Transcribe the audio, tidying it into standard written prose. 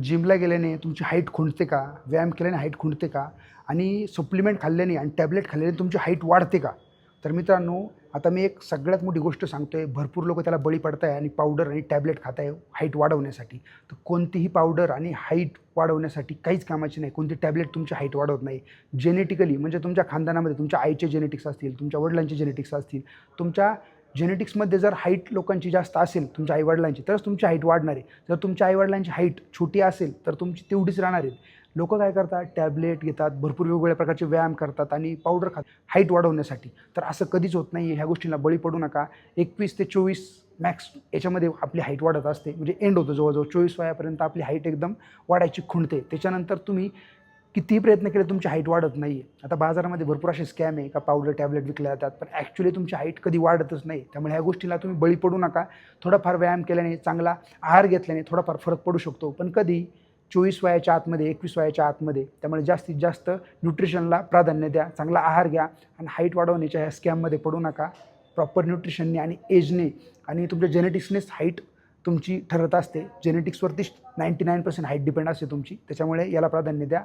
जिमला गेल्याने तुमची हाईट खुंटते का? व्यायाम केल्याने हाईट खुंटते का? आणि सप्लिमेंट खाल्ल्याने आणि टॅबलेट खाल्ल्याने तुमची हाईट वाढते का? तर मित्रांनो, आता मी एक सगळ्यात मोठी गोष्ट सांगतोय. भरपूर लोकं त्याला बळी पडत आहे आणि पावडर आणि टॅबलेट खात आहे हाईट वाढवण्यासाठी. तर कोणतीही पावडर आणि हाईट वाढवण्यासाठी काहीच कामाची नाही. कोणती टॅबलेट तुमची हाईट वाढवत नाही. जेनेटिकली म्हणजे तुमच्या खानदानामध्ये तुमच्या आईचे जेनेटिक्स असतील, तुमच्या वडिलांचे जेनेटिक्स असतील, तुमच्या जेनेटिक्समध्ये जर हाईट लोकांची जास्त असेल तुमच्या आईवडिलांची, तरच तुमची हाईट वाढणार आहे. जर तुमच्या आईवडिलांची हाईट छोटी असेल तर तुमची तेवढीच राहणार आहे. लोकं काय करतात, टॅबलेट घेतात, भरपूर वेगवेगळ्या प्रकारचे व्यायाम करतात आणि पावडर खातात हाईट वाढवण्यासाठी. तर असं कधीच होत नाही. ह्या गोष्टींना बळी पडू नका. 21 ते 24 मॅक्स याच्यामध्ये आपली हाईट वाढत असते. म्हणजे एंड होतो जवळजवळ 24 वयापर्यंत आपली हाईट एकदम वाढायची खुंटते. त्याच्यानंतर तुम्ही कितीही प्रयत्न केले तुमची हाईट वाढत नाही आहे. आता बाजारामध्ये भरपूर असे स्कॅम आहे का पावडर, टॅबलेट विकल्या जातात, पण ॲक्च्युअली तुमची हाईट कधी वाढतच नाही. त्यामुळे ह्या गोष्टीला तुम्ही बळी पडू नका. थोडाफार व्यायाम केल्याने, चांगला आहार घेतल्याने थोडाफार फरक पडू शकतो. पण कधी 24 वयाच्या आतमध्ये, 21 वयाच्या आतमध्ये. त्यामुळे जास्तीत जास्त न्यूट्रिशनला प्राधान्य द्या, चांगला आहार घ्या आणि हाईट वाढवण्याच्या ह्या स्कॅममध्ये पडू नका. प्रॉपर न्यूट्रिशनने आणि एजने आणि तुमच्या जेनेटिक्सनेच हाईट तुमची ठरत असते. जेनेटिक्सवरतीच 99% हाईट डिपेंड असते तुमची. त्याच्यामुळे याला प्राधान्य द्या.